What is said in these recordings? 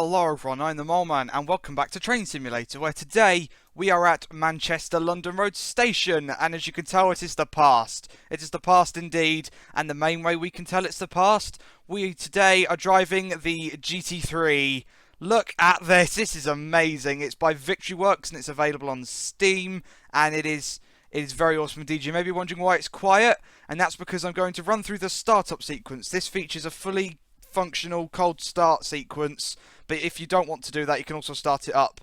Hello everyone, I'm the Mole Man, and welcome back to Train Simulator, where today we are at Manchester London Road Station, and as you can tell, it is the past. It is the past indeed, and the main way we can tell it's the past, we today are driving the GT3. Look at this is amazing. It's by Victory Works, and it's available on Steam, and it is very awesome indeed. You may be wondering why it's quiet, and that's because I'm going to run through the startup sequence. This features a fully functional cold start sequence, but if you don't want to do that, you can also start it up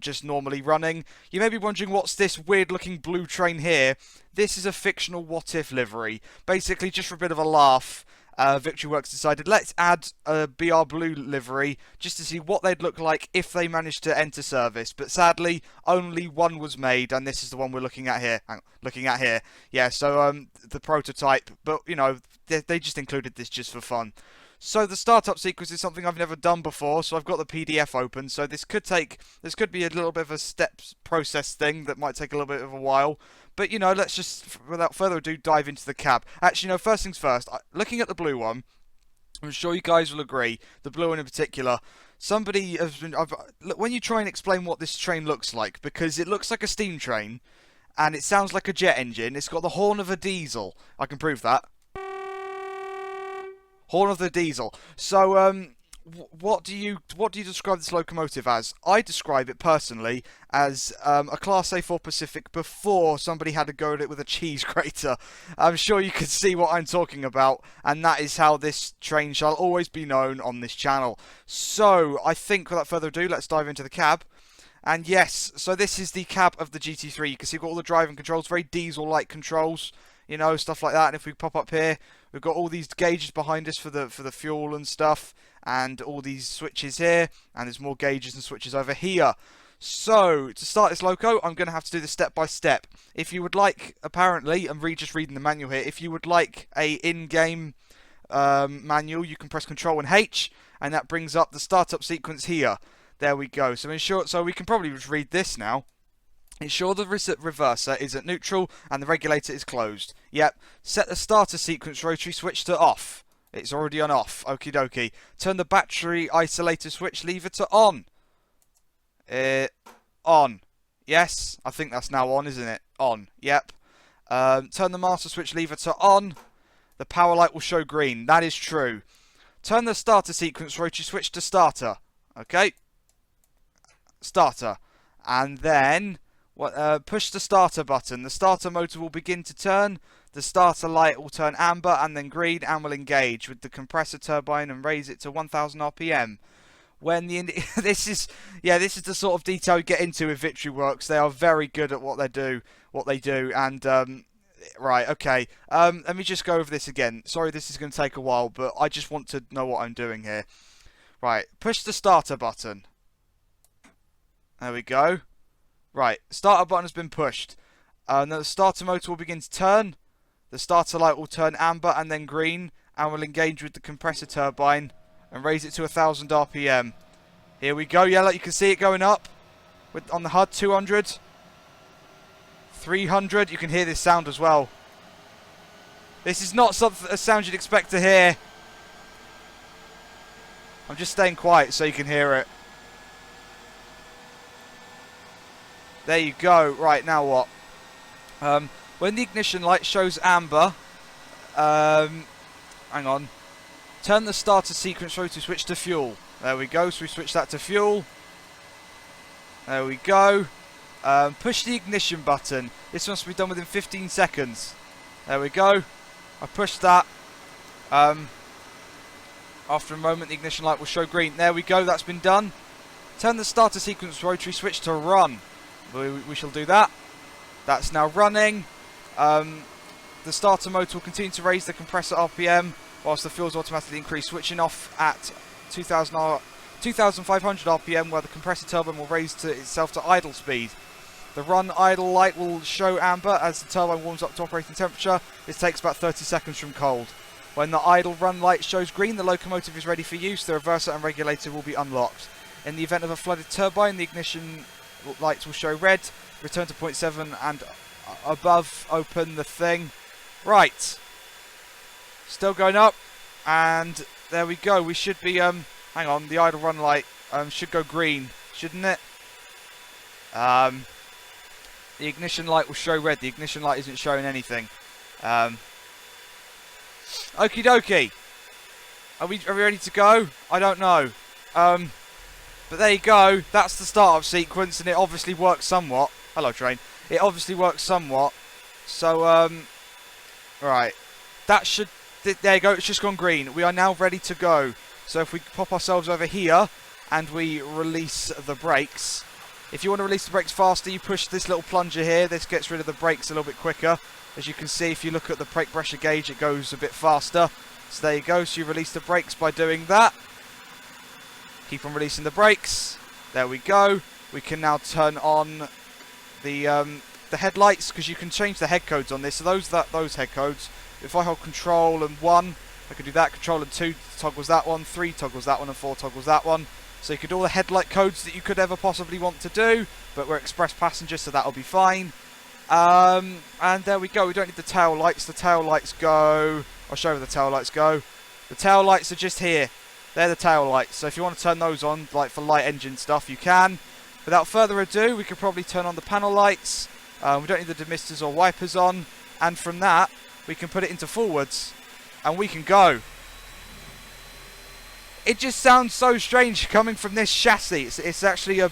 just normally running. You may be wondering, what's this weird looking blue train here? This is a fictional what if livery. Basically, just for a bit of a laugh, Victory Works decided, let's add a BR Blue livery just to see what they'd look like if they managed to enter service. But sadly, only one was made, and this is the one we're looking at here. Yeah, so the prototype, but you know, they just included this just for fun. So the startup sequence is something I've never done before, so I've got the PDF open, so this could be a little bit of a steps process thing that might take a little bit of a while. But, you know, let's just, without further ado, dive into the cab. Actually, no, first things first, looking at the blue one, I'm sure you guys will agree, the blue one in particular, somebody has been, when you try and explain what this train looks like, because it looks like a steam train, and it sounds like a jet engine, it's got the horn of a diesel, I can prove that. Horn of the diesel. So, what do you describe this locomotive as? I describe it personally as a Class A4 Pacific before somebody had to go at it with a cheese grater. I'm sure you can see what I'm talking about, and that is how this train shall always be known on this channel. So, I think without further ado, let's dive into the cab. And yes, so this is the cab of the GT3. You can see we've got all the driving controls, very diesel-like controls, you know, stuff like that. And if we pop up here, we've got all these gauges behind us for the fuel and stuff, and all these switches here, and there's more gauges and switches over here. So, to start this loco, I'm going to have to do this step by step. If you would like, apparently, I'm just reading the manual here, if you would like a in-game manual, you can press Control and H, and that brings up the startup sequence here. There we go. So ensure, so we can probably just read this now. Ensure the reverser is at neutral and the regulator is closed. Yep. Set the starter sequence rotary switch to off. It's already on off. Okie dokie. Turn the battery isolator switch lever to on. On. Yes. I think that's now on, isn't it? On. Yep. Turn the master switch lever to on. The power light will show green. That is true. Turn the starter sequence rotary switch to starter. Okay. Starter. And then push the starter button. The starter motor will begin to turn. The starter light will turn amber and then green and will engage with the compressor turbine and raise it to 1000 RPM. When the this is the sort of detail you get into with Victory Works. They are very good at what they do, and right, okay. Let me just go over this again. Sorry, this is going to take a while, but I just want to know what I'm doing here. Right, push the starter button. There we go. Right, starter button has been pushed. Now the starter motor will begin to turn. The starter light will turn amber and then green and will engage with the compressor turbine and raise it to 1000 RPM. Here we go. Yeah, like you can see it going up on the HUD. 200, 300. You can hear this sound as well. This is not a sound you'd expect to hear. I'm just staying quiet so you can hear it. There you go. Right, now what? When the ignition light shows amber, hang on. Turn the starter sequence rotary switch to fuel. There we go. So we switch that to fuel. There we go. Push the ignition button. This must be done within 15 seconds. There we go. I pushed that. After a moment, the ignition light will show green. There we go. That's been done. Turn the starter sequence rotary switch to run. We shall do that. That's now running. The starter motor will continue to raise the compressor RPM whilst the fuels automatically increase, switching off at 2,500 RPM, where the compressor turbine will raise to itself to idle speed. The run idle light will show amber as the turbine warms up to operating temperature. This takes about 30 seconds from cold. When the idle run light shows green, the locomotive is ready for use. The reverser and regulator will be unlocked. In the event of a flooded turbine, the ignition lights will show red. Return to point 7 and above. Open the thing. Right. Still going up. And there we go. We should be Hang on, the idle run light should go green, shouldn't it? The ignition light will show red. The ignition light isn't showing anything. Okie dokie. Are we ready to go? I don't know. But there you go. That's the startup sequence, and it obviously works somewhat. Hello, train. It obviously works somewhat. So, right. That should... There you go. It's just gone green. We are now ready to go. So if we pop ourselves over here and we release the brakes. If you want to release the brakes faster, you push this little plunger here. This gets rid of the brakes a little bit quicker. As you can see, if you look at the brake pressure gauge, it goes a bit faster. So there you go. So you release the brakes by doing that. Keep on releasing the brakes. There we go. We can now turn on the headlights, because you can change the head codes on this. So those head codes. If I hold Control and 1, I can do that. Control and 2 toggles that one. 3 toggles that one, and 4 toggles that one. So you could do all the headlight codes that you could ever possibly want to do, but we're express passengers, so that'll be fine. And there we go. We don't need the tail lights. The tail lights go... I'll show you where the tail lights go. The tail lights are just here. They're the tail lights. So if you want to turn those on, like for light engine stuff, you can. Without further ado, we could probably turn on the panel lights. We don't need the demisters or wipers on. And from that, we can put it into forwards. And we can go. It just sounds so strange coming from this chassis. It's actually a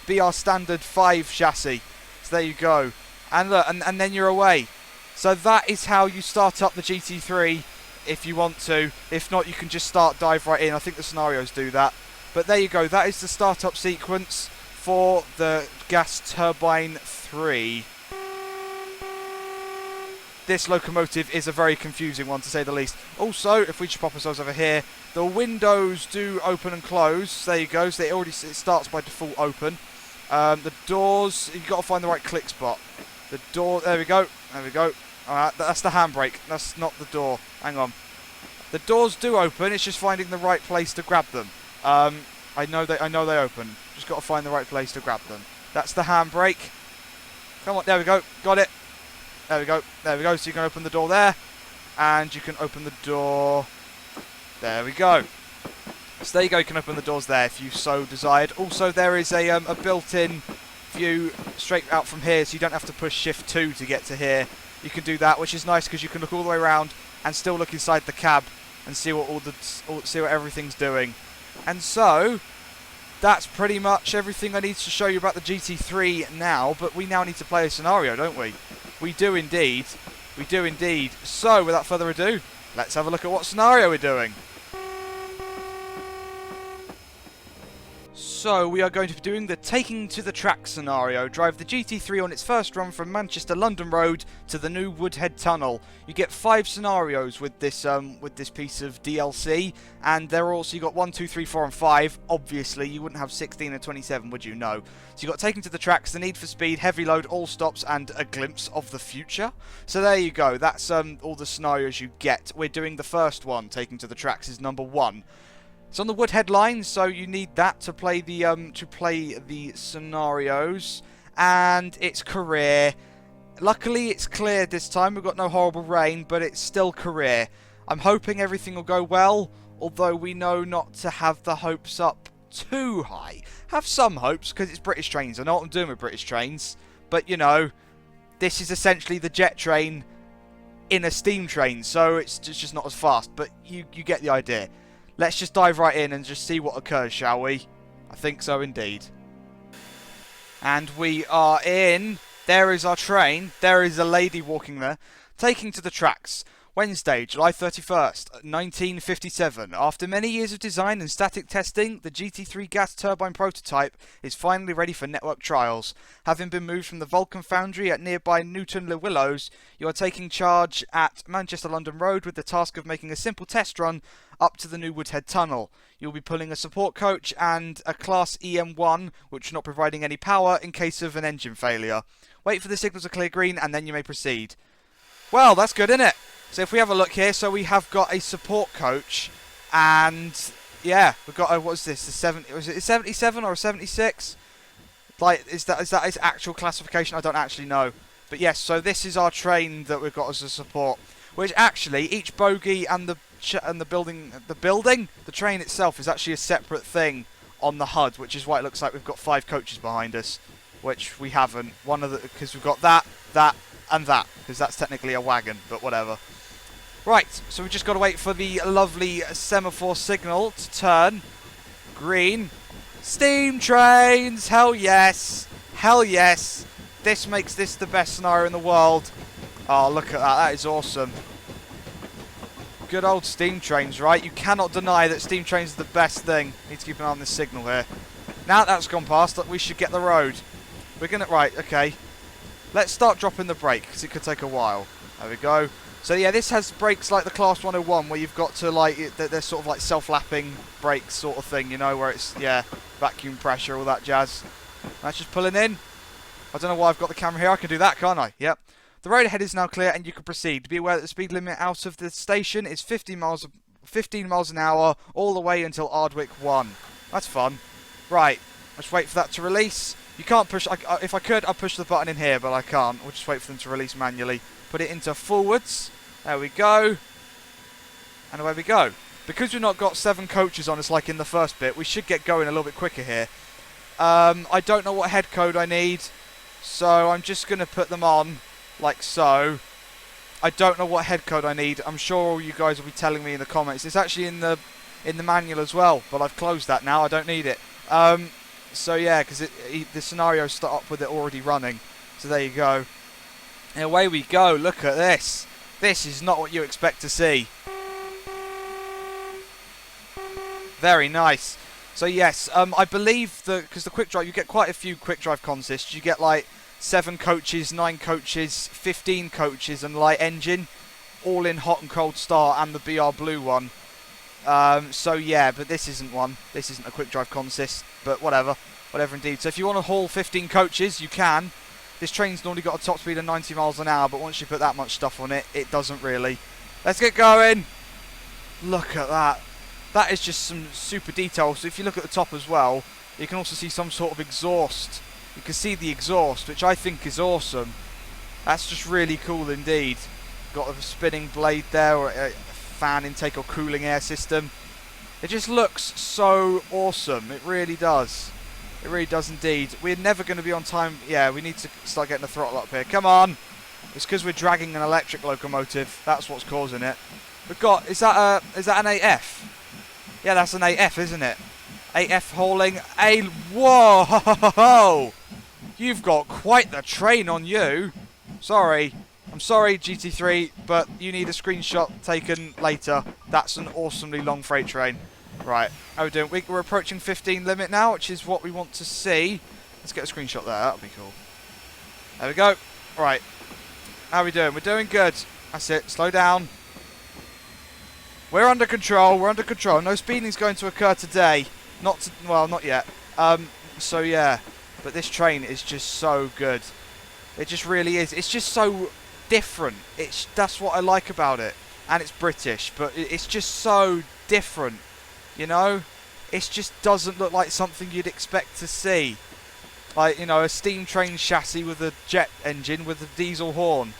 BR Standard 5 chassis. So there you go. And look, and then you're away. So that is how you start up the GT3 if you want to. If not, you can just dive right in. I think the scenarios do that. But there you go. That is the startup sequence for the Gas Turbine 3. This locomotive is a very confusing one, to say the least. Also, if we just pop ourselves over here, the windows do open and close. There you go. So it starts by default open. The doors, you've got to find the right click spot. The door, there we go. There we go. Alright, that's the handbrake. That's not the door. Hang on. The doors do open. It's just finding the right place to grab them. I know they open. Just got to find the right place to grab them. That's the handbrake. Come on, there we go. Got it. There we go. There we go. So you can open the door there. And you can open the door... There we go. So there you go. You can open the doors there if you so desired. Also, there is a built-in view straight out from here, so you don't have to push Shift 2 to get to here. You can do that, which is nice because you can look all the way around and still look inside the cab and see what see what everything's doing. And so that's pretty much everything I need to show you about the GT3 now. But we now need to play a scenario, don't we? We do indeed. We do indeed. So without further ado, let's have a look at what scenario we're doing. So we are going to be doing the taking to the track scenario. Drive the GT3 on its first run from Manchester London Road to the new Woodhead Tunnel. You get 5 scenarios with this piece of DLC, and they're also, you got 1, 2, 3, 4, and 5. Obviously, you wouldn't have 16 and 27, would you? No. So you got taking to the tracks, the need for speed, heavy load, all stops, and a glimpse of the future. So there you go. That's all the scenarios you get. We're doing the first one. Taking to the tracks is number 1. It's on the Woodhead line, so you need that to play the scenarios, and it's career. Luckily, it's cleared this time. We've got no horrible rain, but it's still career. I'm hoping everything will go well, although we know not to have the hopes up too high. Have some hopes, because it's British Trains. I know what I'm doing with British Trains, but you know, this is essentially the jet train in a steam train, so it's just not as fast. But you get the idea. Let's just dive right in and just see what occurs, shall we? I think so indeed. And we are in. There is our train. There is a lady walking there. Taking to the tracks. Wednesday, July 31st, 1957. After many years of design and static testing, the GT3 gas turbine prototype is finally ready for network trials. Having been moved from the Vulcan foundry at nearby Newton Le Willows, you are taking charge at Manchester London Road with the task of making a simple test run up to the new Woodhead Tunnel. You'll be pulling a support coach and a Class EM1, which are not providing any power in case of an engine failure. Wait for the signal to clear green and then you may proceed. Well, that's good, isn't it? So if we have a look here, so we have got a support coach, and yeah, we've got a, what's this? Was it a 77 or a 76? Like, is that its actual classification? I don't actually know. But yes, so this is our train that we've got as a support. Which actually, each bogie and the the train itself is actually a separate thing on the HUD, which is why it looks like we've got 5 coaches behind us, which we haven't. Because we've got that, and that, because that's technically a wagon, but whatever. Right, so we've just got to wait for the lovely semaphore signal to turn green. Steam trains! Hell yes! Hell yes! This makes this the best scenario in the world. Oh, look at that. That is awesome. Good old steam trains, right? You cannot deny that steam trains are the best thing. Need to keep an eye on this signal here. Now that's gone past, we should get the road. We're going to... Right, okay. Let's start dropping the brake, because it could take a while. There we go. So yeah, this has brakes like the Class 101, where you've got to like, they're sort of like self-lapping brakes sort of thing, you know, where it's, yeah, vacuum pressure, all that jazz. That's just pulling in. I don't know why I've got the camera here. I can do that, can't I? Yep. The road ahead is now clear and you can proceed. Be aware that the speed limit out of the station is 15 miles an hour all the way until Ardwick 1. That's fun. Right, let's wait for that to release. You can't push, if I could, I'd push the button in here, but I can't. We'll just wait for them to release manually. Put it into forwards. There we go. And away we go. Because we've not got 7 coaches on us like in the first bit, we should get going a little bit quicker here. I don't know what head code I need, so I'm just going to put them on like so. I don't know what head code I need. I'm sure all you guys will be telling me in the comments. It's actually in the manual as well, but I've closed that now. I don't need it. So yeah, because the scenarios start up with it already running. So there you go. And away we go. Look at this. This is not what you expect to see. Very nice. So yes, I believe because the quick drive, you get quite a few quick drive consists. You get like 7 coaches, 9 coaches, 15 coaches, and light engine, all in hot and cold start, and the BR Blue one. So yeah, but this isn't one. This isn't a quick drive consist, but whatever indeed. So if you want to haul 15 coaches, you can. This train's normally got a top speed of 90 miles an hour, but once you put that much stuff on it, it doesn't really. Let's get going. Look at that. That is just some super detail. So if you look at the top as well, you can also see some sort of exhaust. You can see the exhaust, which I think is awesome. That's just really cool indeed. Got a spinning blade there, or a fan intake or cooling air system. It just looks so awesome. It really does. It really does indeed. We're never going to be on time. Yeah, we need to start getting the throttle up here. Come on. It's because we're dragging an electric locomotive. That's what's causing it. We've got, is that an AF? Yeah, that's an AF, isn't it? AF hauling a... Whoa! You've got quite the train on you. Sorry. I'm sorry, GT3, but you need a screenshot taken later. That's an awesomely long freight train. Right, how are we doing? We're approaching 15 limit now, which is what we want to see. Let's get a screenshot there. That'll be cool. There we go. Right. How are we doing? We're doing good. That's it. Slow down. We're under control. We're under control. No speeding's going to occur today. Well, not yet. So yeah, but this train is just so good. It just really is. It's just so different. That's what I like about it. And it's British, but it's just so different. You know, it just doesn't look like something you'd expect to see. Like, you know, a steam train chassis with a jet engine with a diesel horn.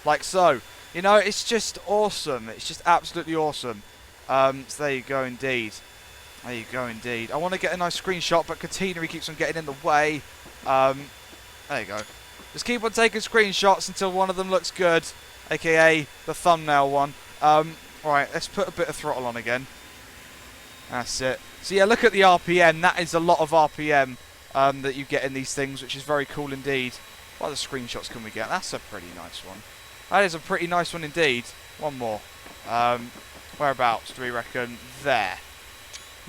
Like so. You know, it's just awesome. It's just absolutely awesome. So there you go indeed. There you go indeed. I want to get a nice screenshot, but Catenary keeps on getting in the way. There you go. Just keep on taking screenshots until one of them looks good. AKA the thumbnail one. Alright, let's put a bit of throttle on again. That's it. So yeah, look at the RPM. That is a lot of RPM that you get in these things, which is very cool indeed. What other screenshots can we get? That's a pretty nice one. That is a pretty nice one indeed. One more. Whereabouts do we reckon? There.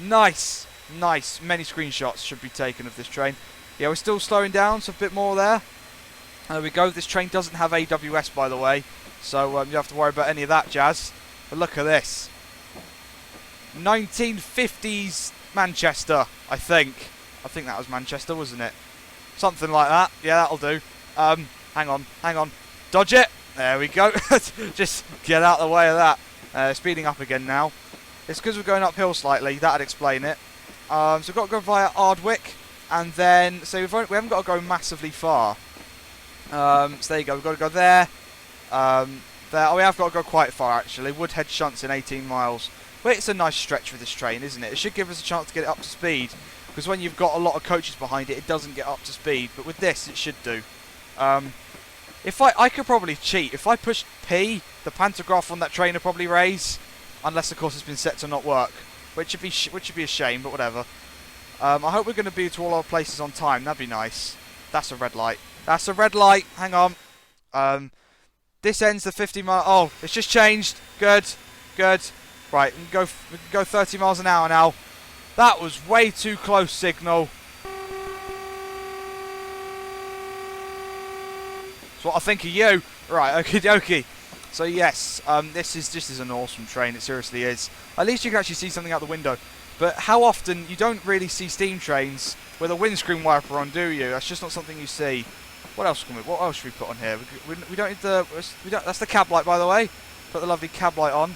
Nice. Nice. Many screenshots should be taken of this train. Yeah, we're still slowing down, so a bit more there. There we go. This train doesn't have AWS, by the way, so you don't have to worry about any of that jazz. But look at this. 1950s Manchester, I think. I think that was Manchester, wasn't it? Something like that. Yeah, that'll do. Hang on. Dodge it. There we go. Just get out of the way of that. Speeding up again now. It's because we're going uphill slightly. That'd explain it. So we've got to go via Ardwick, and then so we haven't got to go massively far. So there you go. We've got to go there. there. Oh, we have got to go quite far, actually. Woodhead shunts in 18 miles. But it's a nice stretch for this train, isn't it? It should give us a chance to get it up to speed. Because when you've got a lot of coaches behind it, it doesn't get up to speed. But with this, it should do. If I could probably cheat. If I pushed P, the pantograph on that train would probably raise. Unless, of course, it's been set to not work. Which would be a shame, but whatever. I hope we're going to be to all our places on time. That'd be nice. That's a red light. That's a red light. Hang on. This ends the 50 mile. Oh, it's just changed. Good. Good. Right, we can go 30 miles an hour now. That was way too close, signal. That's what I think of you. Right, okie dokie. So yes, this is an awesome train. It seriously is. At least you can actually see something out the window. But how often you don't really see steam trains with a windscreen wiper on, do you? That's just not something you see. What else should we put on here? We don't need the. That's the cab light, by the way. Put the lovely cab light on.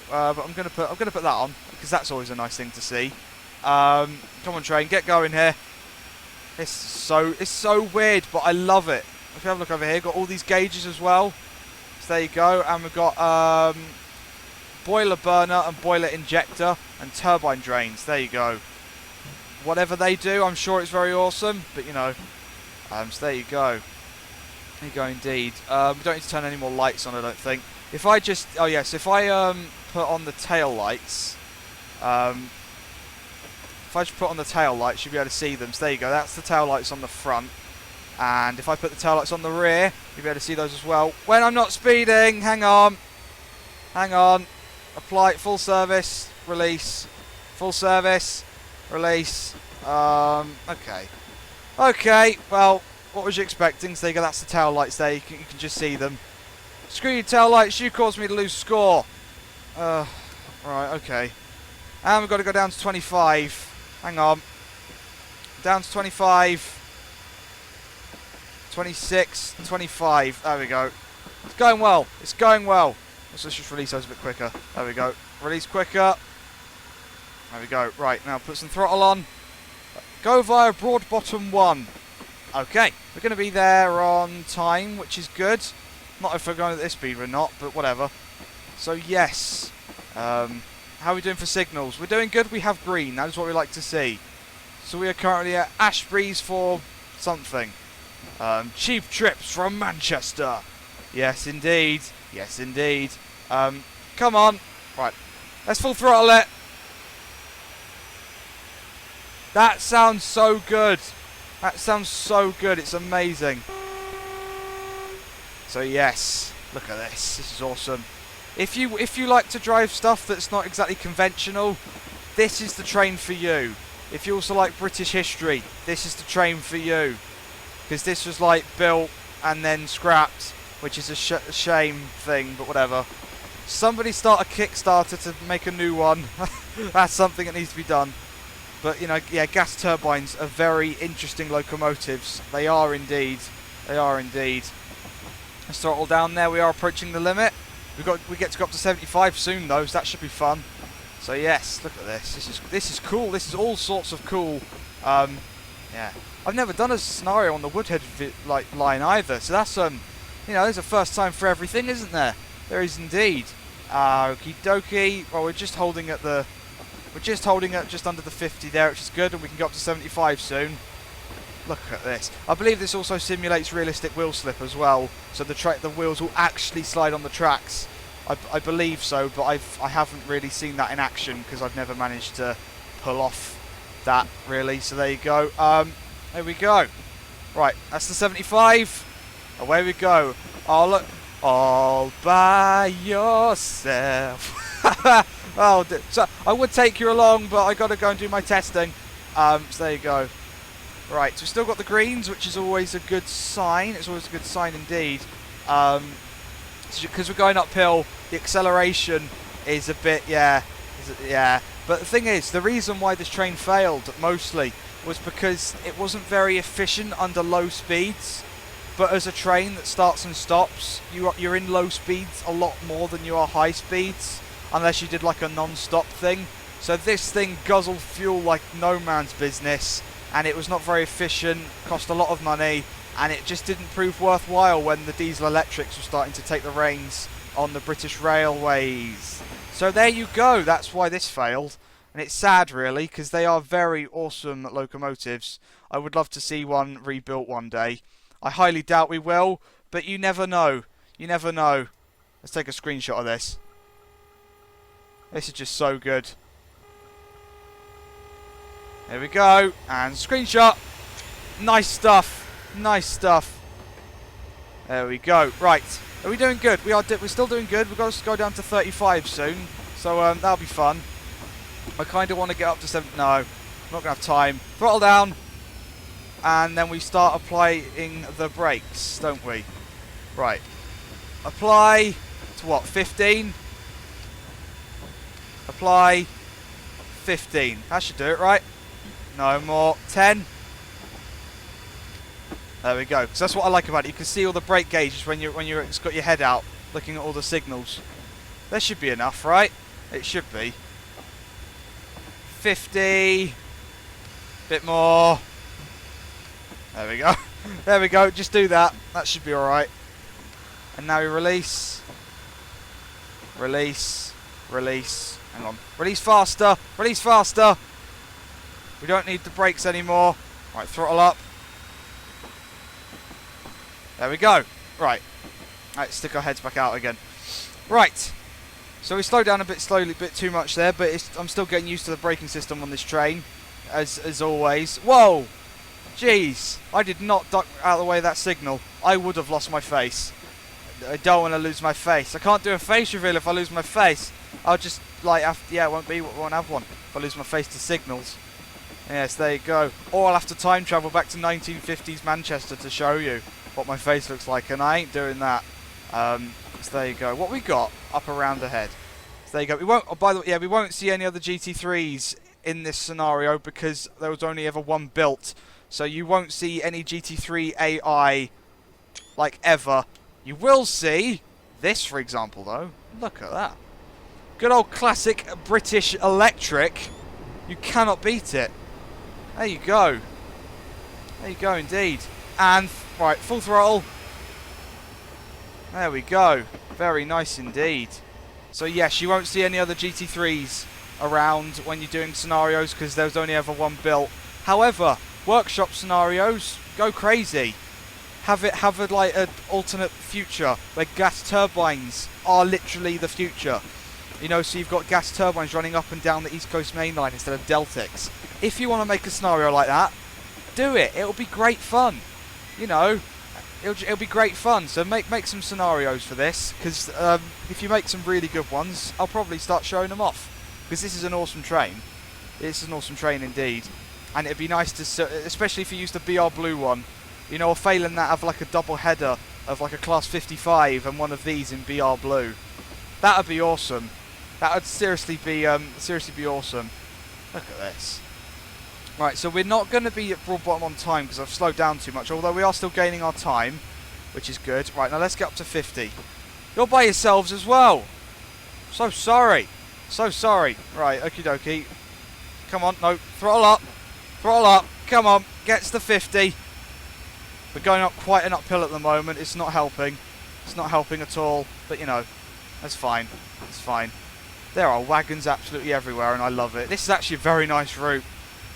But I'm gonna put that on because that's always a nice thing to see. Come on, train, get going here. It's so weird, but I love it. If you have a look over here, got all these gauges as well. So there you go, and we've got boiler burner and boiler injector and turbine drains. There you go. Whatever they do, I'm sure it's very awesome. But you know, so there you go. There you go, indeed. We don't need to turn any more lights on, I don't think. If I just, oh yes, if I put on the tail lights, if I just put on the tail lights, you'll be able to see them. So there you go. That's the tail lights on the front. And if I put the tail lights on the rear, you'll be able to see those as well. When I'm not speeding, hang on. Hang on. Apply, full service, release. Full service, release. Okay. Okay, well, what was you expecting? So there you go, that's the tail lights there. You can just see them. Screw your tail lights, you caused me to lose score. Right, okay. And we've got to go down to 25. Hang on. Down to 25. 26, 25. There we go. It's going well. It's going well. Let's just release those a bit quicker. There we go. Release quicker. There we go. Right, now put some throttle on. Go via broad bottom 1. Okay. We're going to be there on time, which is good. Not if we're going at this speed, we're not, but whatever. So, yes. How are we doing for signals? We're doing good. We have green. That is what we like to see. So we are currently at Ashbury's for something. Cheap trips from Manchester. Yes, indeed. Yes, indeed. Come on. Right. Let's full throttle it. That sounds so good. That sounds so good. It's amazing. So yes, look at this. This is awesome. If you like to drive stuff that's not exactly conventional, this is the train for you. If you also like British history, this is the train for you. Because this was like built and then scrapped, which is a shame thing, but whatever. Somebody start a Kickstarter to make a new one. That's something that needs to be done. But you know, yeah, gas turbines are very interesting locomotives. They are indeed. They are indeed. Let's throttle down there. We are approaching the limit. We get to go up to 75 soon though, so that should be fun. So yes, look at this. This is cool. This is all sorts of cool. Yeah, I've never done a scenario on the Woodhead line either. So that's you know, there's a first time for everything, isn't there? There is indeed. Okie dokie. Well, we're just holding at just under the 50 there, which is good, and we can go up to 75 soon. Look at this. I believe this also simulates realistic wheel slip as well, so the wheels will actually slide on the tracks. I believe so, but I haven't really seen that in action because I've never managed to pull off that really. So there you go. There we go. Right, that's the 75. Away we go. Oh look, all by yourself. Oh, so I would take you along, but I got to go and do my testing. So there you go. Right, so we've still got the greens, which is always a good sign. It's always a good sign indeed. Because we're going uphill, the acceleration is a bit, yeah. But the thing is, the reason why this train failed mostly was because it wasn't very efficient under low speeds. But as a train that starts and stops, you're in low speeds a lot more than you are high speeds, unless you did like a non-stop thing. So this thing guzzled fuel like no man's business, and it was not very efficient, cost a lot of money, and it just didn't prove worthwhile when the diesel electrics were starting to take the reins on the British Railways. So there you go. That's why this failed. And it's sad, really, because they are very awesome locomotives. I would love to see one rebuilt one day. I highly doubt we will, but you never know. You never know. Let's take a screenshot of this. This is just so good. There we go. And screenshot. Nice stuff. Nice stuff. There we go. Right. Are we doing good? We're still doing good. We've got to go down to 35 soon. So that'll be fun. I kind of want to get up to 7. No. I'm not going to have time. Throttle down. And then we start applying the brakes, don't we? Right. Apply to what? 15? Apply 15. That should do it, right? No more. 10. There we go. Because that's what I like about it. You can see all the brake gauges when you're it's got your head out, looking at all the signals. There should be enough, right? It should be. 50. Bit more. There we go. There we go. Just do that. That should be all right. And now we release. Release. Release. Hang on. Release faster. Release faster. We don't need the brakes anymore. Right, throttle up. There we go. Right. Right, stick our heads back out again. Right. So we slowed down a bit slowly, a bit too much there, but I'm still getting used to the braking system on this train, as always. Whoa! Jeez. I did not duck out of the way of that signal. I would have lost my face. I don't want to lose my face. I can't do a face reveal if I lose my face. I'll just, like, yeah, it won't have one if I lose my face to signals. Yes, there you go. Or I'll have to time travel back to 1950s Manchester to show you what my face looks like, and I ain't doing that. So there you go. What we got up around ahead. So there you go. We won't. Oh, by the way, yeah, we won't see any other GT3s in this scenario because there was only ever one built. So you won't see any GT3 AI like ever. You will see this, for example, though. Look at that. Good old classic British electric. You cannot beat it. There you go. There you go, indeed. And right, full throttle. There we go. Very nice indeed. So yes, you won't see any other GT3s around when you're doing scenarios because there's only ever one built. However, workshop scenarios, go crazy. Have like an alternate future where gas turbines are literally the future. You know, so you've got gas turbines running up and down the East Coast Main Line instead of Deltics. If you want to make a scenario like that, do it. It'll be great fun. You know, it'll be great fun. So make some scenarios for this, because if you make some really good ones, I'll probably start showing them off. Because this is an awesome train. It's an awesome train indeed. And it'd be nice to, especially if you use the BR Blue one, you know, or failing that, have like a double header of like a Class 55 and one of these in BR Blue. That would be awesome. That would seriously be awesome. Look at this. Right, so we're not going to be at broad bottom on time because I've slowed down too much, although we are still gaining our time, which is good. Right, now let's get up to 50. You're by yourselves as well. So sorry. So sorry. Right, okie dokie. Come on, no, throttle up. Throttle up. Come on, gets to 50. We're going up quite an uphill at the moment. It's not helping. It's not helping at all, but you know, that's fine. It's fine. There are wagons absolutely everywhere, and I love it. This is actually a very nice route.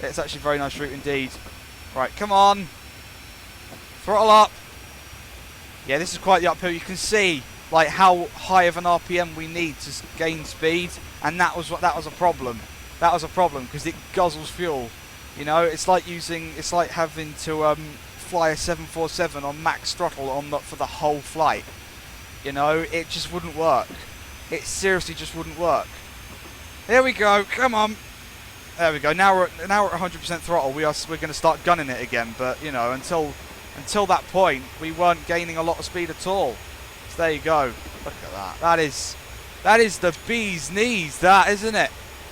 It's actually a very nice route indeed. Right, come on. Throttle up. Yeah, this is quite the uphill. You can see like how high of an RPM we need to gain speed, and that was a problem. That was a problem because it guzzles fuel. You know, it's like having to fly a 747 on max throttle for the whole flight. You know, it just wouldn't work. It seriously just wouldn't work. There we go. Come on. There we go. Now we're at 100% throttle. We're going to start gunning it again. But you know, until that point, we weren't gaining a lot of speed at all. So there you go. Look at that. That is the bee's knees. That, isn't it?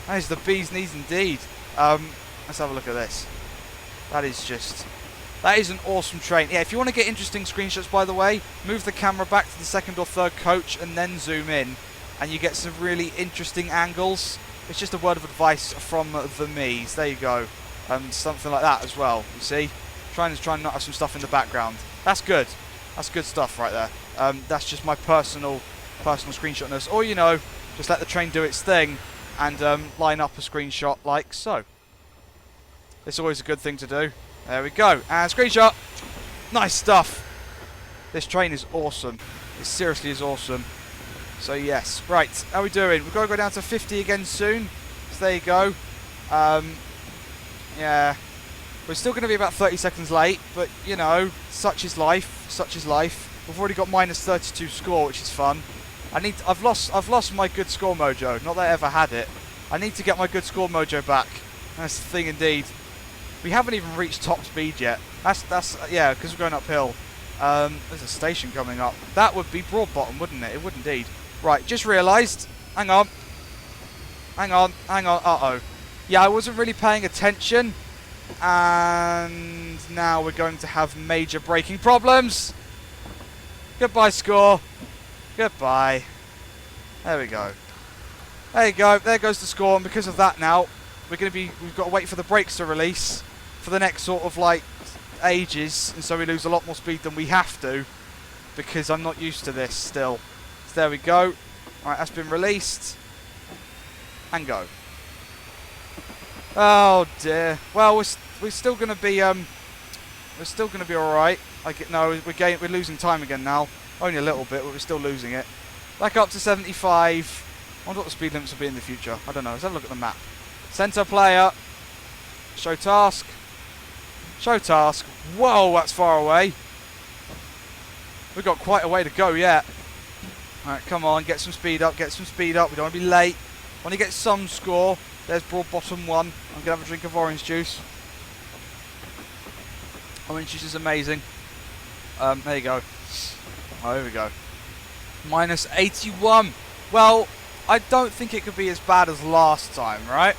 That is the bee's knees indeed. Let's have a look at this. That is an awesome train. Yeah, if you want to get interesting screenshots, by the way, move the camera back to the second or third coach and then zoom in, and you get some really interesting angles. It's just a word of advice from the me's. There you go. Something like that as well. You see, trying to not have some stuff in the background. That's good. That's good stuff right there. That's just my personal personal screenshotness. Or, you know, just let the train do its thing and line up a screenshot like so. It's always a good thing to do. There we go. And screenshot. Nice stuff. This train is awesome. It seriously is awesome. So yes. Right. How are we doing? We've got to go down to 50 again soon. So there you go. Yeah. We're still going to be about 30 seconds late. But, you know, such is life. Such is life. We've already got minus 32 score, which is fun. I've lost my good score mojo. Not that I ever had it. I need to get my good score mojo back. That's the thing indeed. We haven't even reached top speed yet. Yeah, because we're going uphill. There's a station coming up. That would be Broadbottom, wouldn't it? It would indeed. Right, just realised. Hang on. Uh-oh. Yeah, I wasn't really paying attention. And now we're going to have major braking problems. Goodbye, score. Goodbye. There we go. There you go. There goes the score. And because of that now, we've got to wait for the brakes to release for the next sort of like ages, and so we lose a lot more speed than we have to because I'm not used to this still. So there we go. Alright, that's been released. And go. Oh dear. Well, we're still gonna be alright. We're losing time again now. Only a little bit, but we're still losing it. Back up to 75. I wonder what the speed limits will be in the future. I don't know. Let's have a look at the map. Center player. Show task. Show task. Whoa, that's far away. We've got quite a way to go yet. Alright, come on. Get some speed up. Get some speed up. We don't want to be late. Want to get some score. There's Broadbottom 1. I'm going to have a drink of orange juice. Orange juice is amazing. There you go. Oh, here we go. Minus 81. Well, I don't think it could be as bad as last time, right?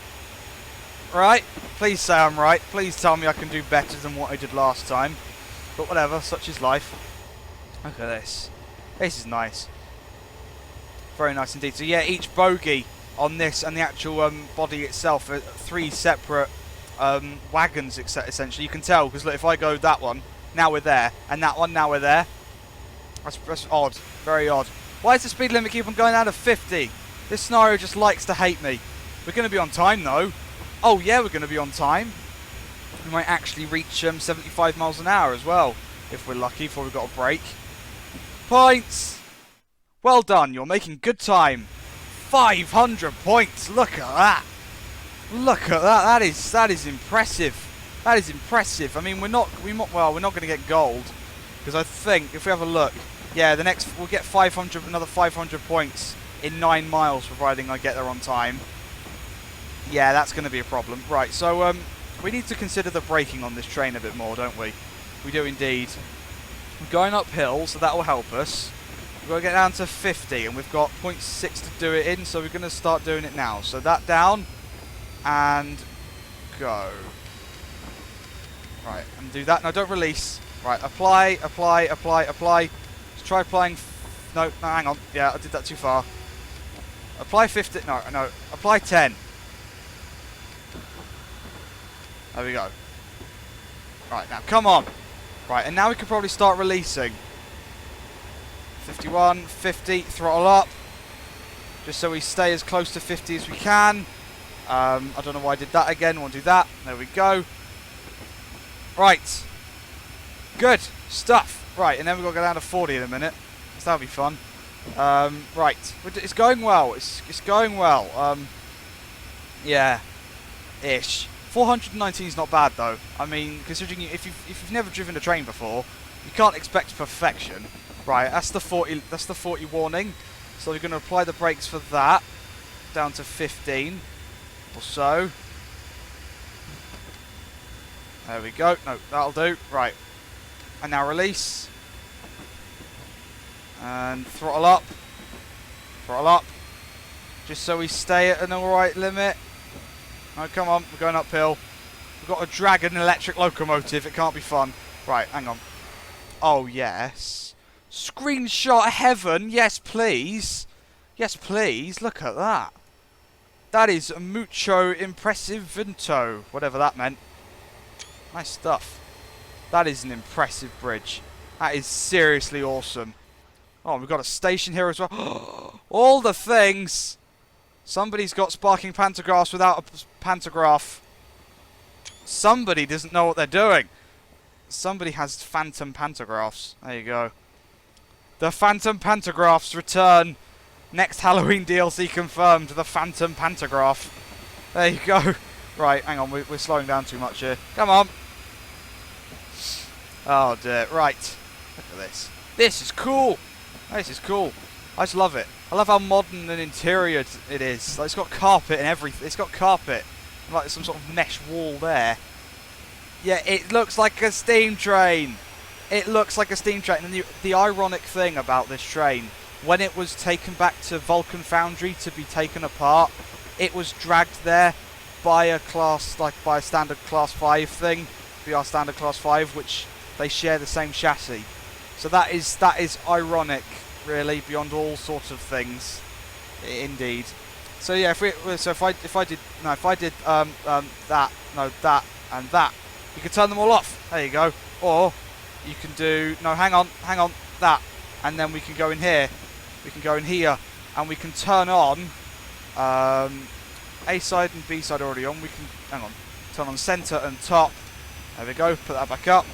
Right? Please say I'm right. Please tell me I can do better than what I did last time. But whatever, such is life. Look at this. This is nice. Very nice indeed. So yeah, each bogie on this and the actual body itself are 3 separate wagons, essentially. You can tell, because look, if I go that one, now we're there, and that one, now we're there. That's odd. Very odd. Why does the speed limit keep on going down to 50? This scenario just likes to hate me. We're going to be on time, though. Oh, yeah, we're going to be on time. We might actually reach 75 miles an hour as well, if we're lucky, before we've got a break. Points! Well done. You're making good time. 500 points. Look at that. Look at that. That is impressive. That is impressive. I mean, we're not going to get gold, because I think if we have a look, yeah, we'll get 500, another 500 points in 9 miles, providing I get there on time. Yeah, that's going to be a problem. Right, so we need to consider the braking on this train a bit more, don't we? We do indeed. We're going uphill, so that will help us. We've got to get down to 50, and we've got 0.6 to do it in, so we're going to start doing it now. So that down, and go. Right, and do that. No, don't release. Right, apply. Let's try applying. No, hang on. Yeah, I did that too far. Apply 50. No. Apply 10. There we go. Right, now come on. Right, and now we can probably start releasing. 51, 50, throttle up. Just so we stay as close to 50 as we can. I don't know why I did that again. We'll do that. There we go. Right. Good stuff. Right, and then we've got to go down to 40 in a minute. So that'll be fun. Right. It's going well. It's going well. Yeah. Ish. 419 is not bad though. I mean, considering if you've never driven a train before, you can't expect perfection. Right, that's the 40 warning. So we're going to apply the brakes for that down to 15 or so. There we go. No, that'll do. Right. And now release. And throttle up. Throttle up. Just so we stay at an alright limit. Oh, come on, we're going uphill. We've got to drag an electric locomotive. It can't be fun. Right, hang on. Oh, yes. Screenshot heaven. Yes, please. Yes, please. Look at that. That is mucho impressivento. Whatever that meant. Nice stuff. That is an impressive bridge. That is seriously awesome. Oh, we've got a station here as well. All the things. Somebody's got sparking pantographs without a pantograph. Somebody doesn't know what they're doing. Somebody has phantom pantographs. There you go. The phantom pantographs return. Next Halloween DLC confirmed. The phantom pantograph. There you go. Right, hang on. We're slowing down too much here. Come on. Oh dear. Right. Look at this. This is cool. This is cool. I just love it. I love how modern and interior it is. Like, it's got carpet and everything. It's got carpet. Like some sort of mesh wall there. Yeah, it looks like a steam train. It looks like a steam train. And the ironic thing about this train, when it was taken back to Vulcan Foundry to be taken apart, it was dragged there by a standard class 5 thing, VR standard class 5, which they share the same chassis. So that is ironic, really, beyond all sorts of things, indeed. So yeah, if I did that, and that, you can turn them all off. There you go. Or you can do hang on, that, and then we can go in here. We can go in here, and we can turn on A side and B side already on. We can turn on center and top. There we go. Put that back up,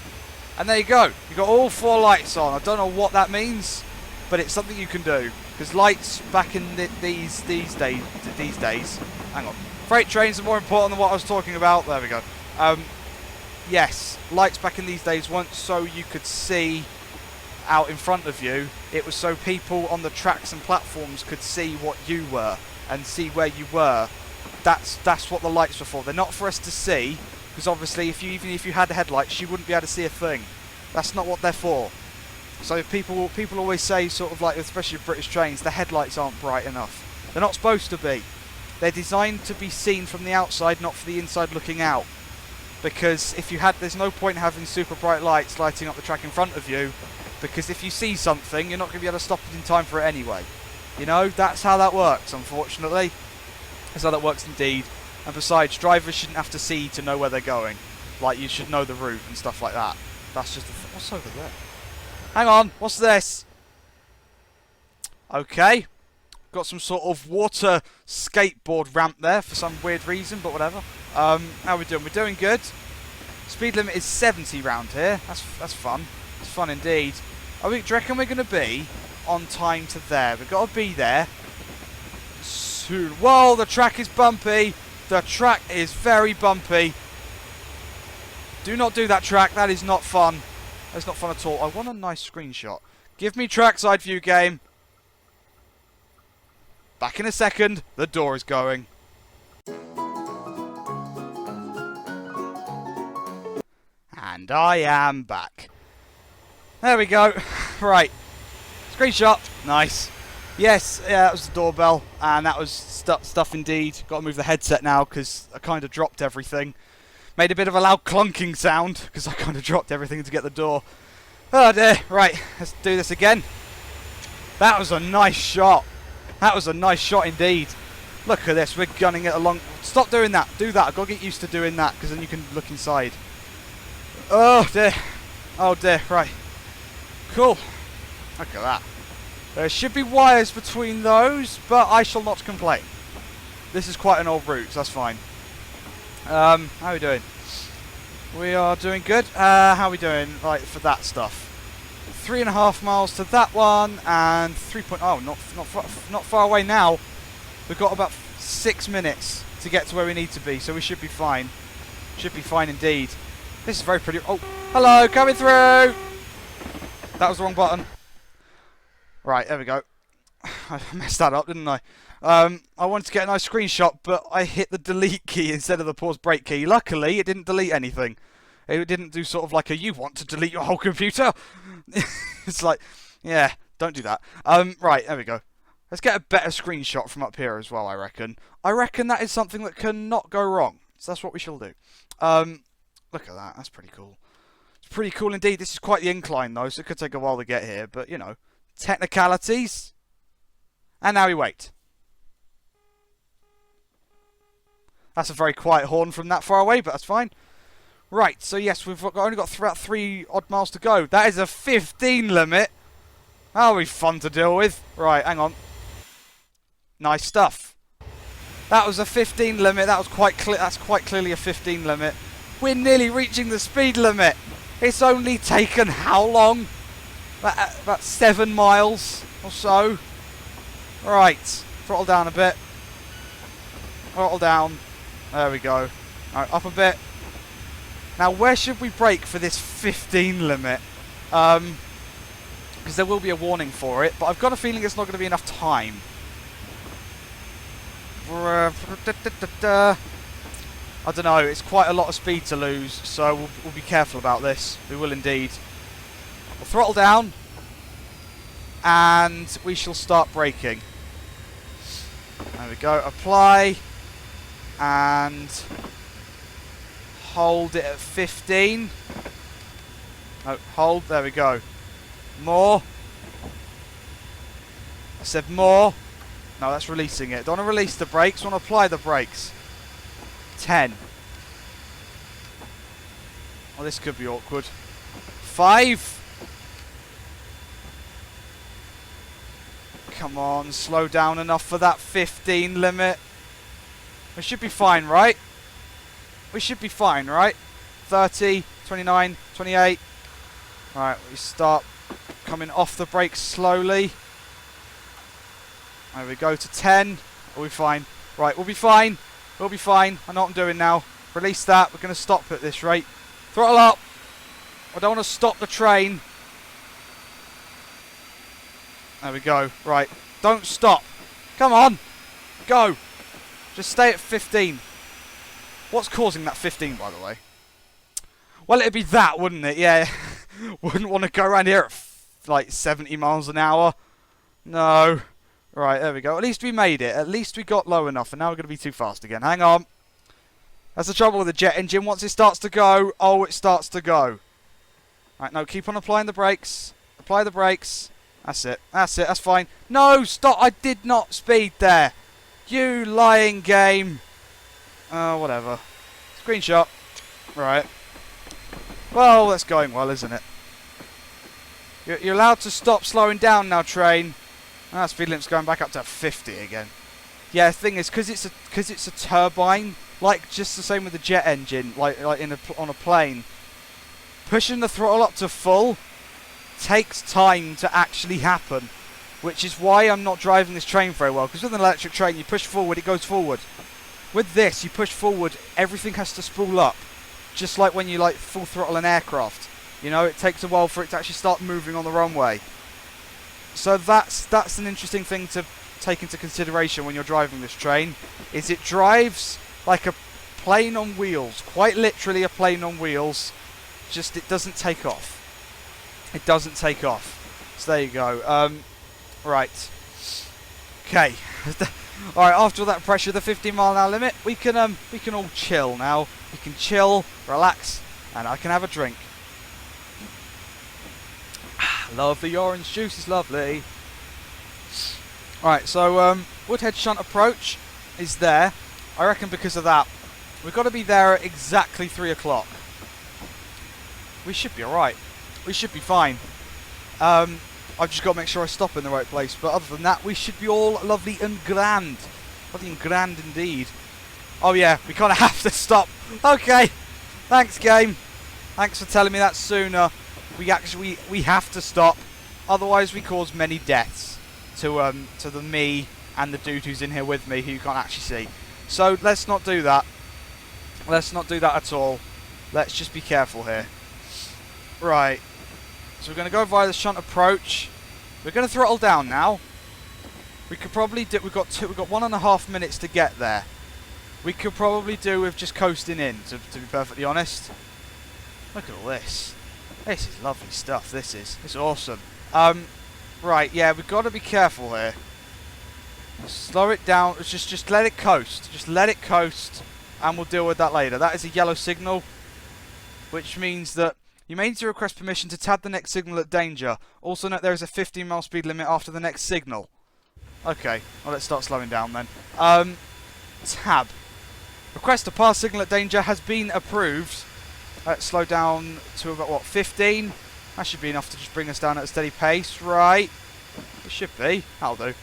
and there you go. You got all 4 lights on. I don't know what that means, but it's something you can do. Because lights back in these days. Hang on. Freight trains are more important than what I was talking about. There we go. Yes, lights back in these days weren't so you could see out in front of you. It was so people on the tracks and platforms could see what you were and see where you were. That's what the lights were for. They're not for us to see, because obviously even if you had headlights, you wouldn't be able to see a thing. That's not what they're for. So people always say, sort of like, especially with British trains, the headlights aren't bright enough. They're not supposed to be. They're designed to be seen from the outside, not for the inside looking out. Because there's no point having super bright lights lighting up the track in front of you, because if you see something, you're not going to be able to stop it in time for it anyway. You know, that's how that works, unfortunately. That's how that works indeed. And besides, drivers shouldn't have to see to know where they're going. Like, you should know the route and stuff like that. That's just what's over there? Hang on, what's this? Okay. Got some sort of water skateboard ramp there for some weird reason, but whatever. How are we doing? We're doing good. Speed limit is 70 round here. That's fun. It's fun indeed. Do you reckon we're going to be on time to there? We've got to be there soon. Whoa, the track is bumpy. The track is very bumpy. Do not do that track. That is not fun. That's not fun at all. I want a nice screenshot. Give me trackside view, game. Back in a second. The door is going. And I am back. There we go. Right. Screenshot. Nice. Yes, yeah, that was the doorbell. And that was stuff indeed. Got to move the headset now because I kind of dropped everything. Made a bit of a loud clunking sound because I kind of dropped everything to get the door. Oh dear. Right, let's do this again. That was a nice shot. That was a nice shot indeed. Look at this. We're gunning it along. Stop doing that. Do that. I've got to get used to doing that because then you can look inside. Oh dear. Oh dear. Right. Cool. Look at that. There should be wires between those, but I shall not complain. This is quite an old route, so that's fine. How are we doing? We are doing good. How are we doing, like, for that stuff? 3.5 miles to that one, and 3. Oh, not far away now. We've got about 6 minutes to get to where we need to be, so we should be fine. Should be fine indeed. This is very pretty. Oh, hello, coming through. That was the wrong button. Right, there we go. I messed that up, didn't I? I wanted to get a nice screenshot, but I hit the delete key instead of the pause break key. Luckily, it didn't delete anything. It didn't do sort of like a, you want to delete your whole computer? It's like, yeah, don't do that. Right, there we go. Let's get a better screenshot from up here as well, I reckon. I reckon that is something that cannot go wrong. So that's what we shall do. Look at that. That's pretty cool. It's pretty cool indeed. This is quite the incline, though, so it could take a while to get here. But, you know, technicalities. And now we wait. That's a very quiet horn from that far away, but that's fine. Right, so yes, we've only got about 3 odd miles to go. That is a 15 limit. That'll be fun to deal with. Right, hang on. Nice stuff. That was a 15 limit. That was that's quite clearly a 15 limit. We're nearly reaching the speed limit. It's only taken how long? About 7 miles or so. Right, throttle down a bit. Throttle down. There we go. Alright, up a bit. Now, where should we brake for this 15 limit? Because there will be a warning for it, but I've got a feeling it's not going to be enough time. I don't know, it's quite a lot of speed to lose, so we'll be careful about this. We will indeed. We'll throttle down, and we shall start braking. There we go, apply, and hold it at 15. No, hold, there we go. More. I said more. No, that's releasing it. Don't want to release the brakes, want to apply the brakes. 10. Well, this could be awkward. 5. Come on, slow down enough for that 15 limit. We should be fine, right? We should be fine, right? 30, 29, 28. Right, we start coming off the brakes slowly. There we go to 10. We'll be fine. Right, we'll be fine. We'll be fine. I know what I'm doing now. Release that. We're going to stop at this rate. Throttle up. I don't want to stop the train. There we go. Right. Don't stop. Come on. Go. Just stay at 15. What's causing that 15, by the way? Well, it'd be that, wouldn't it? Yeah. Wouldn't want to go around here at like 70 miles an hour. No. Right, there we go. At least we made it. At least we got low enough, and now we're going to be too fast again. Hang on. That's the trouble with the jet engine. Once it starts to go, oh, it starts to go. Right, no, keep on applying the brakes. Apply the brakes. That's it. That's it. That's fine. No, stop. I did not speed there. You lying game. Whatever. Screenshot. Right. Well, that's going well, isn't it? You're allowed to stop slowing down now, train. Ah, speed limit's going back up to 50 again. Yeah, the thing is, because it's a turbine, like just the same with the jet engine, like on a plane. Pushing the throttle up to full takes time to actually happen, which is why I'm not driving this train very well. Because with an electric train, you push forward, it goes forward. With this, you push forward, everything has to spool up, just like when you like full throttle an aircraft. You know, it takes a while for it to actually start moving on the runway. So that's an interesting thing to take into consideration when you're driving this train, is it drives like a plane on wheels, quite literally a plane on wheels, just it doesn't take off. It doesn't take off. So there you go. Right. Okay. Alright, after all that pressure, the 15-mile-an-hour limit, we can all chill now. We can chill, relax, and I can have a drink. Lovely orange juice is lovely. Alright, so Woodhead shunt approach is there. I reckon because of that, we've got to be there at exactly 3 o'clock. We should be alright. We should be fine. I've just got to make sure I stop in the right place. But other than that, we should be all lovely and grand. Lovely and grand indeed. Oh yeah, we kind of have to stop. Okay. Thanks, game. Thanks for telling me that sooner. We have to stop, otherwise we cause many deaths to the me and the dude who's in here with me who you can't actually see. So let's not do that. Let's not do that at all. Let's just be careful here. Right. So we're going to go via the shunt approach. We're going to throttle down now. We could probably do. We've got 1.5 minutes to get there. We could probably do with just coasting in, to be perfectly honest. Look at all this. This is lovely stuff, this is. It's awesome. Right, yeah, we've got to be careful here. Slow it down. Just let it coast. Just let it coast, and we'll deal with that later. That is a yellow signal, which means that you may need to request permission to tab the next signal at danger. Also note there is a 15-mile speed limit after the next signal. Okay, well, let's start slowing down then. Tab. Request to pass signal at danger has been approved. Let's slow down to about, what, 15? That should be enough to just bring us down at a steady pace. Right. It should be. That'll do.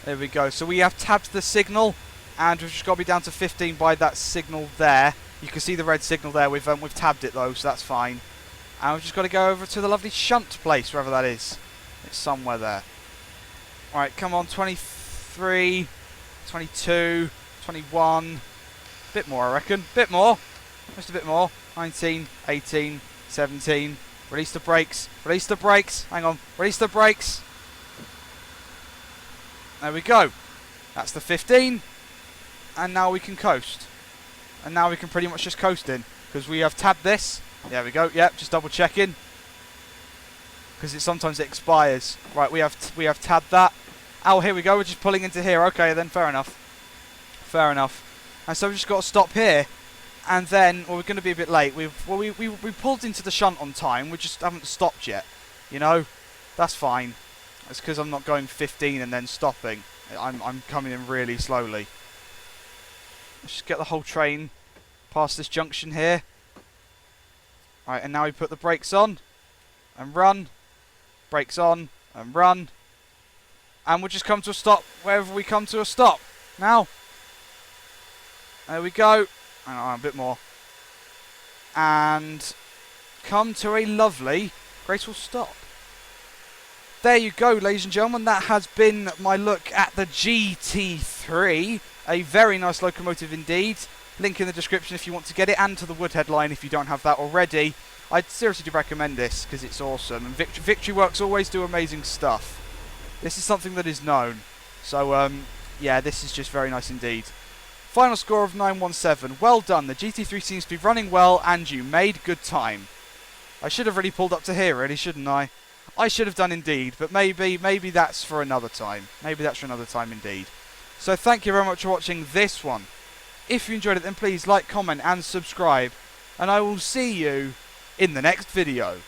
There we go. So we have tabbed the signal, and we've just got to be down to 15 by that signal there. You can see the red signal there. We've tabbed it though, so that's fine. And we've just got to go over to the lovely shunt place, wherever that is. It's somewhere there. Alright, come on, 23, 22, 21. Bit more, I reckon. Bit more. Just a bit more. 19, 18, 17. Release the brakes. Release the brakes. Hang on. Release the brakes. There we go. That's the 15. And now we can coast. And now we can pretty much just coast in. Because we have tabbed this. There we go. Yep, just double checking. Because sometimes it expires. Right, we have tabbed that. Oh, here we go. We're just pulling into here. Okay, then fair enough. Fair enough. And so we've just got to stop here. And then, well, we're going to be a bit late. We pulled into the shunt on time. We just haven't stopped yet. You know, that's fine. It's because I'm not going 15 and then stopping. I'm coming in really slowly. Let's just get the whole train past this junction here. Alright, and now we put the brakes on and run. Brakes on and run. And we'll just come to a stop wherever we come to a stop. Now. There we go. Hang on, a bit more. And come to a lovely, graceful stop. There you go, ladies and gentlemen. That has been my look at the GT3. A very nice locomotive indeed. Link in the description if you want to get it, and to the Woodhead line if you don't have that already. I seriously do recommend this because it's awesome. And Victory Works always do amazing stuff. This is something that is known. So, yeah, this is just very nice indeed. Final score of 917. Well done. The GT3 seems to be running well, and you made good time. I should have really pulled up to here, really, shouldn't I? I should have done indeed, but maybe that's for another time. Maybe that's for another time indeed. So thank you very much for watching this one. If you enjoyed it, then please like, comment, and subscribe. And I will see you in the next video.